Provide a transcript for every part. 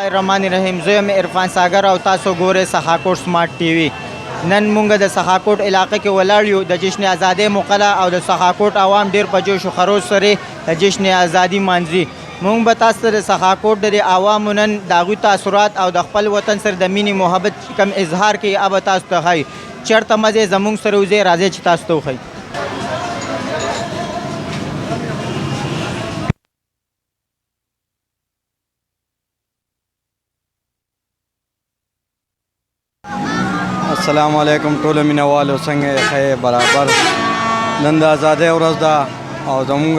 الرحمن الرحیم. زه یم عرفان ساگر او تاسو ګورئ سخاکوټ سمارټ ټي وي. نن مونږ د سخاکوټ علاقه کې ولاړ یو د جشن ازادۍ موقعه او د سخاکوټ عوام ډیر په جوش و خروش سره د جشن ازادۍ مانځي. مونږ به تاسو ته د سخاکوټ د عوامو نن د هغوی تاثرات او د خپل وطن سره د مینې محبت کم اظهار کوي هغه به تاسو ته ښایي. چېرته مزې زموږ سره وځئ راځئ چې تاسو ته وښایي. السلام علیکم ټولو مینهوالو، څنګه یې ښه برابر. نن د ازادۍ ورځ ده او زموږ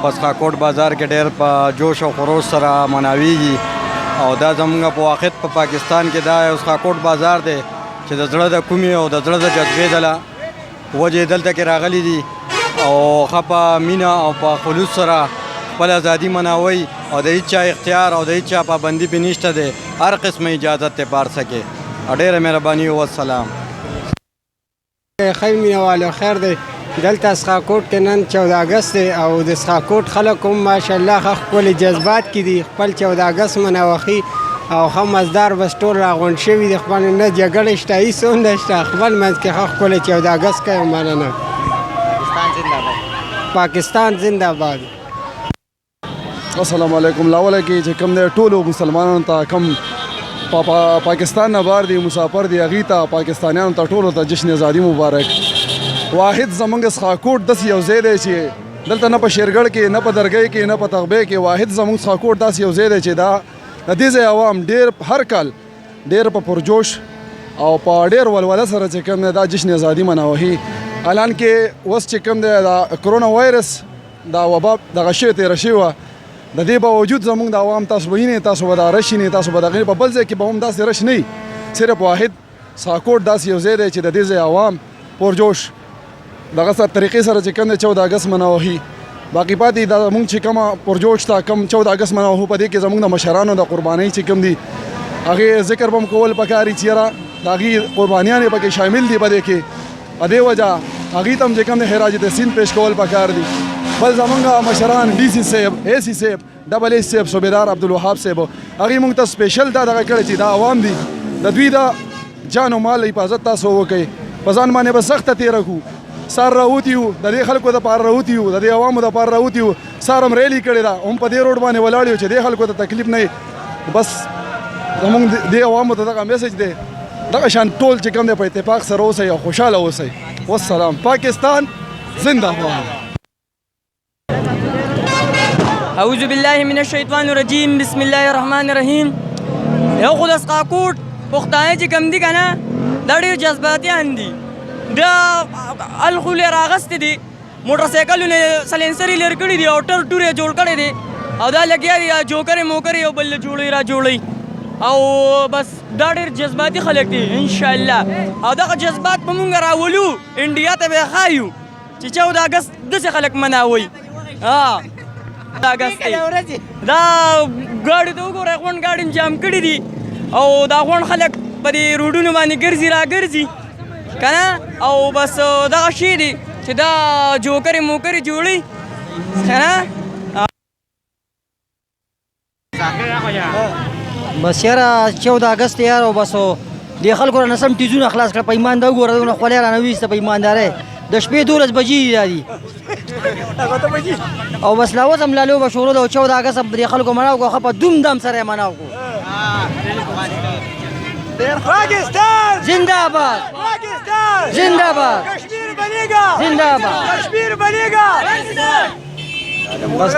په سخاکوټ بازار کې ډېر په جوش او خروش سره مناویږي او دا زموږ په واقعیت په پاکستان کې دا یو سخاکوټ بازار دی چې د زړه د کومې او د زړه د جذبې دله وجې دلته کې راغلي دي او ښه په مینه او په خلوص سره خپل ازادي مناوي او د هېچ چا اختیار او د هېچ چا پابندي پې نشته دی. هر قسمه اجازت دی په هر څه کې. ډېره مهرباني والسلام. خیر مینهوالو، خیر دی. دلته سخاکوټ کې نن 14 اګست دی او د سخاکوټ خلک هم ماشاءالله ښه ښکلي جذبات کې دي. خپل 14 اګست مناوخي او ښه مزدار بس ټول راغونډ شوي دي. خپل نه جګړه شته هېڅ هم نشته. خپل منځ کې ښه ښکلی 14 اګست کوي. مننه. پاکستان زنده باد. السلام علیکم. لاوله کې چې کوم دی ټولو مسلمانانو ته کوم پاکستان نه بار دي مسافر دي هغې ته پاکستانیانو ته ټولو ته جشن ازادي مبارک. واحد زمونږ سخاکوټ داسې یو ځای دی چې دلته نه په شیرګړ کې نه په درګۍ کې نه په تغبې کې واحد زمونږ سخاکوټ داسې یو ځای دی چې دا د دې ځای عوام ډېر هر کال ډېر په پرجوش او په ډېر ولوله سره چې کوم دی دا جشن ازادي مناوهي. الان کې اوس چې کوم دی دا کرونا وایرس دا وبا دغه شوې تېره شوې وه د دې باوجود زموږ د عوام تاسو به وینئ تاسو به دا رش وینئ تاسو به د هغې په بل ځای کې به هم داسې رش نه وي. صرف واحد سخاکوټ داسې یو ځای دی چې د دې ځای عوام پرجوش دغه سره طریقې سره چې کوم دی 14 اګست مناوهي. باقي پاتې دا زموږ چې کومه پرجوش ته کوم 14 اګست مناوهو په دې کې زموږ د مشرانو د قربانۍ چې کوم دي هغې ذکر به هم کول پکار دي چې یاره د هغې قربانیانې پکې شامل دي په دې کې. په دې وجه هغې ته هم چې کوم دی خراج تحسین پیش کول پکار دي. بل زمونږ مشران ډي سي صاحب، اے سي صاحب، ډبل ایس صاحب، صوبیدار عبدالوهاب صاحب هغې موږ ته سپیشل دا دغه کړی چې دا عوام دي د دوی د جان او مال حفاظت تاسو وکئ. په ځان باندې به سخته تېره کړو. سار راوتي یو د دې خلکو دپاره راوتي یو د دې عوامو دپاره راوتي یو. سار هم ریلي کړې ده هم په دې روډ باندې ولاړ یو چې دې خلکو ته تکلیف نه وي. بس زموږ دې عوامو ته دغه میسج دی دغه شان ټول چې کوم دی په اتفاق سره اوسئ او خوشحاله اوسئ. والسلام. پاکستان زنده باد. اعوذ بالله من الشیطان الرجیم. بسم الله الرحمن الرحیم. یو خو د سخاکوټ پښتانه چې کوم دي که نه دا ډېر جذباتیان دي. دا الخو یې راغستې دي موټرسایکلونه سلینسر یې لرې کړي دي او ټر ټور یې جوړ کړی دی او دا لګیا دي جوکرې موکرې یو بل جوړوي را جوړوي او بس دا ډېر جذباتي خلک دي انشاءالله. او دغه جذبات به مونږ راولو انډیا ته به یې ښایو چې 14 اګست داسې خلک مناوئ. دا ګاډي ته وګورئ غونډ ګاډي جام کړي دي او دا غونډ خلک په دې روډونو باندې ګرځي را ګرځي که نه او بس دغه شی دی چې دا جوکرې موکرې جوړوي که نه. بس یاره 14 اګست یار او بس دې خلکو را نسم ټیزونه خلاص کړه. په ایمان دا وګوره دونه خولۍ رانه ویسته په ایماندارۍ د شپې 12 بجې دي دا دي او بس لا اوس هم لالو به شروع ده او 14 اګست دې خلکو مناو کړو ښه په دوم دام سره یې مناو کړو. پاکستان زنده باد. پاکستان زنده باد. کشمیر بنیگا. زنده باد. کشمیر بنیگا. بس